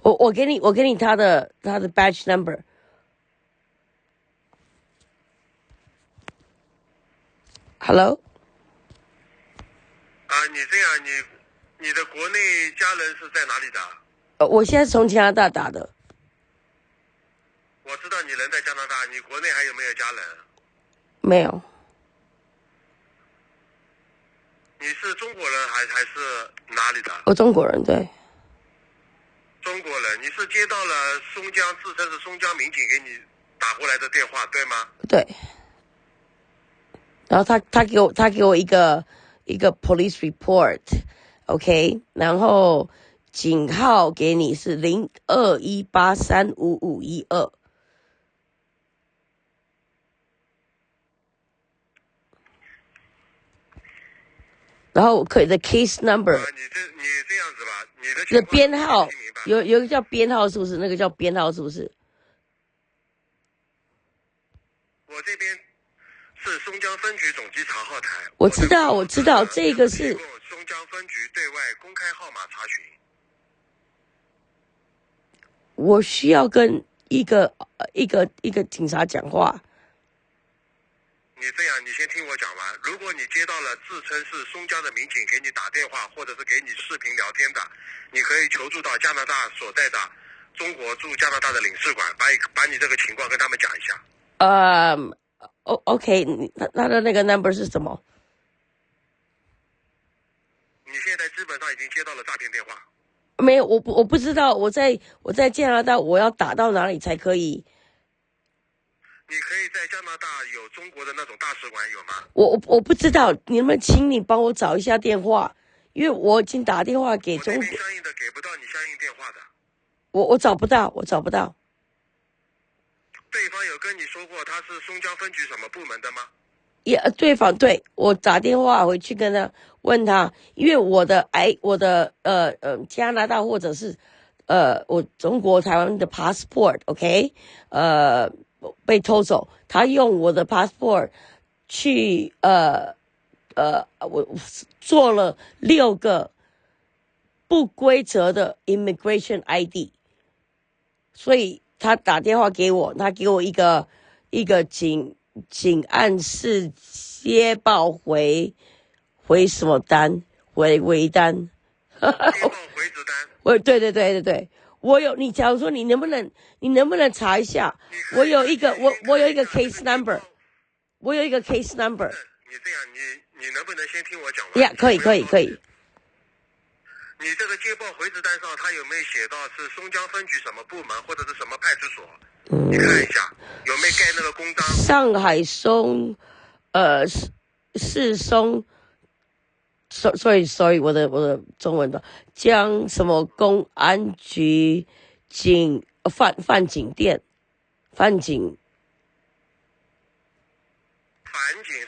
我给你他的 badge number。Hello。你这样，你的国内家人是在哪里的？我现在是从加拿大打的。我知道你人在加拿大，你国内还有没有家人？没有。你是中国人还是哪里的？我中国人，对。中国人，你是接到了松江自称是松江民警给你打过来的电话，对吗？对。然后他给我一个 police report，OK，然后警号给你是0218355512。然后可以的 case number，你这样子吧，你的这编号有一个叫编号，是不是？那个叫编号，是不是？我这边是松江分局总机查号台。我知道，这个是松江分局对外公开号码查询。我需要跟一个警察讲话。你这样，你先听我讲完。如果你接到了自称是松江的民警给你打电话，或者是给你视频聊天的，你可以求助到加拿大所在的中国驻加拿大的领事馆，把你这个情况跟他们讲一下。OK， 他的那个 number 是什么？你现在基本上已经接到了诈骗电话。没有，我不知道，我在加拿大，我要打到哪里才可以？你可以在加拿大有中国的那种大使馆有吗？我不知道，你能不能请你帮我找一下电话？因为我已经打电话给中国，我这边相应的给不到你相应电话的。我找不到。对方有跟你说过他是松江分局什么部门的吗？对，我打电话回去跟他问他，因为我的加拿大或者是我中国台湾的 passport，OK，被偷走，他用我的 passport 去我做了6个不规则的 immigration ID， 所以他打电话给我，他给我一个警案是接报回什么单回单，接报回执单。对，我有，你假如说你能不能查一下？我有一个 case number， 我有一个 case number。你这样，你能不能先听我讲完？呀，可以。你这个接报回执单上，他有没有写到是松江分局什么部门或者是什么派出所？你看一下有没有盖那个公章？上海松，市松。sorry， 我的中文的江什么公安局范景店，范景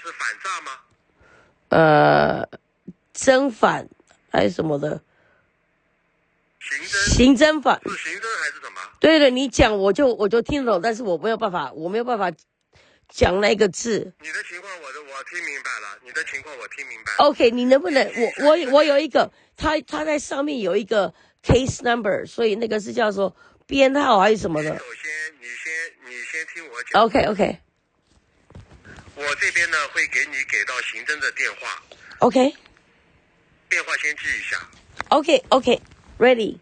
是反诈吗？侦反还是什么的？刑侦反是刑侦还是什么？对，你讲我就听得懂，但是我没有办法讲那个字。你的情况我听明白了，你的情况我听明白了。OK， 你能不能我有一个，他在上面有一个 case number， 所以那个是叫做编号还是什么的？首先你先听我讲。OK， 我这边呢会给到刑侦的电话。OK， 电话先记一下。OK，ready，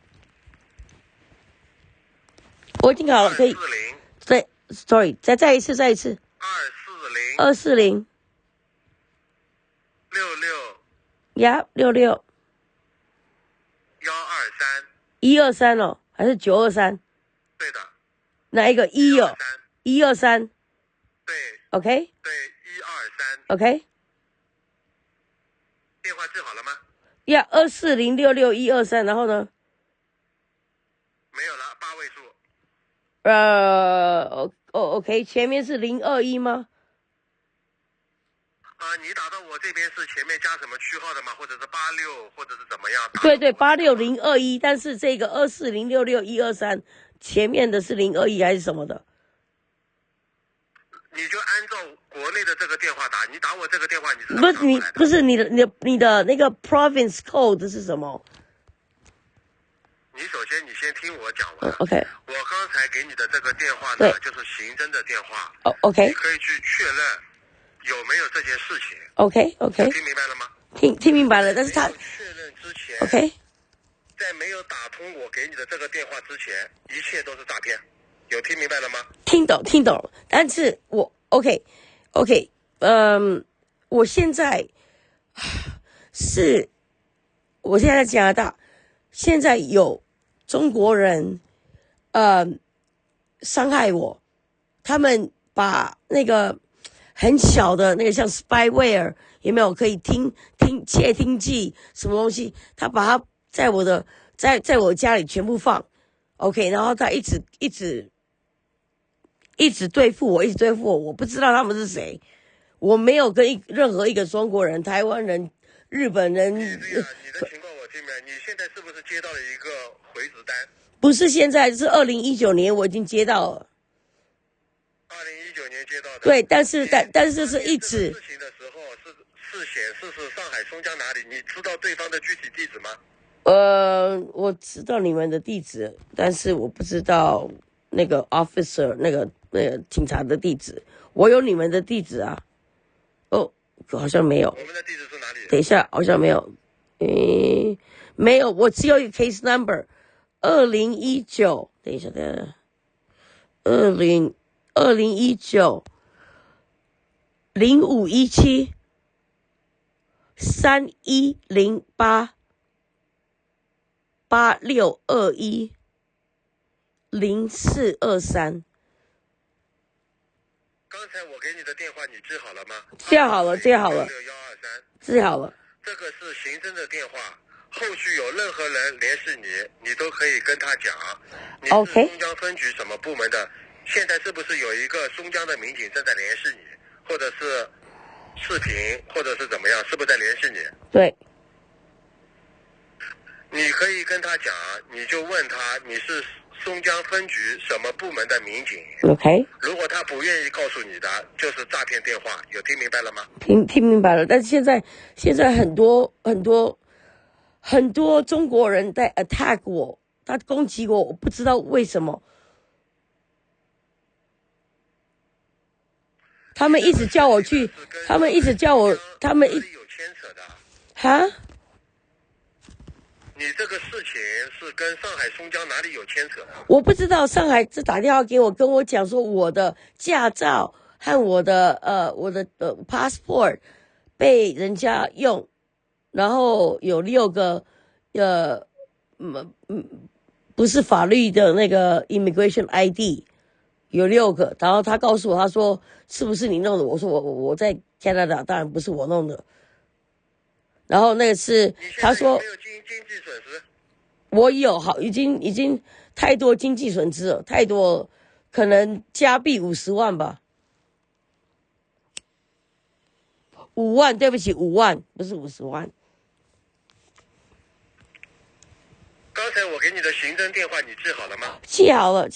我已经好了，可以。对 ，sorry， 再一次。240。66。123哦，还是923？对的。哪一个1哦？123。对。OK。对，123。OK。电话记好了吗？24066-123，然后呢？没有了，8位数。OK， 前面是021吗？你打到我这边是前面加什么区号的吗？或者是86，或者是怎么样？对，86021，但是这个24066-123前面的是021还是什么的？你就按照国内的这个电话打，你打我这个电话你是怎不是你么打过来的？不是你的那个 province code 是什么？你首先你先听我讲完。OK，我刚才给你的这个电话对呢，就是刑侦的电话。OK 你可以去确认有没有这件事情。 OK， 听明白了吗？听明白了，但是他没有确认之前 OK 在没有打通我给你的这个电话之前，一切都是诈骗。有听明白了吗？听懂，但是我 OK，我现在在加拿大，现在有中国人伤害我，他们把那个很小的那个像 spyware 有没有可以窃听器什么东西，他把它在我家里全部放 OK， 然后他一直对付我，我不知道他们是谁，我没有跟任何一个中国人、台湾人、日本人。你的情况我听明白。你现在是不是接到了一个回执单？不是现在，是2019年我已经接到了。2019年接到的。对，但是是一直。事情的时候是显示是上海松江哪里？你知道对方的具体地址吗？我知道你们的地址，但是我不知道那个 officer 那个警察的地址。我有你们的地址啊。哦，好像没有。我们的地址是哪里？等一下，好像没有。没有，我只有一个 case number。2019，等一下，2019 0517 3108 8621 0423。刚才我给你的电话你记好了吗？记好了。记好了。这个是刑侦的电话，后续有任何人联系你，你都可以跟他讲。你是 OK 松江分局什么部门的？现在是不是有一个松江的民警正在联系你，或者是视频，或者是怎么样？是不是在联系你？对。你可以跟他讲，你就问他你是松江分局什么部门的民警。 OK， 如果他不愿意告诉你的，就是诈骗电话。有听明白了吗？听明白了。但是现在很多中国人在 attack 我，他攻击我，我不知道为什么。他们一直叫我去，他们有牵扯的。哈？你这个事情是跟上海松江哪里有牵扯的？我不知道，上海是打电话给我，跟我讲说我的驾照和我的passport 被人家用，然后有6个不是法律的那个 immigration ID 有6个，然后他告诉我，他说是不是你弄的？我说我在加拿大，当然不是我弄的。然后那个是他说没有经济损失。我有已经太多经济损失了，太多，可能加币50万吧。5万，对不起，5万，不是50万。刚才我给你的行政电话你记好了吗？记好了。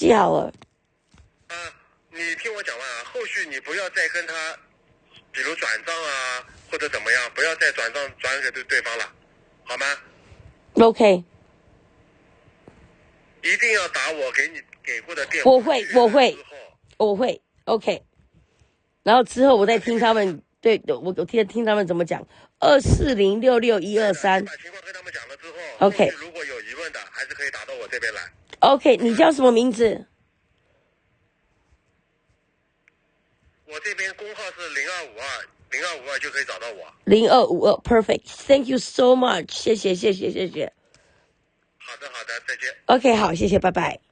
你听我讲完啊，后续你不要再跟他，比如转账啊或者怎么样，不要再转给对方了，好吗 OK， 一定要打我给你给过的电话。我会 OK。然后之后我再听他们，对，我听他们怎么讲。24066-123。把情况跟他们讲了之后 OK， 如果有疑问的，还是可以打到我这边来。OK， 你叫什么名字？我这边工号是0252就可以找到我。0252 ，Perfect， Thank you so much， 谢谢。好的，再见。OK， 好，谢谢，拜拜。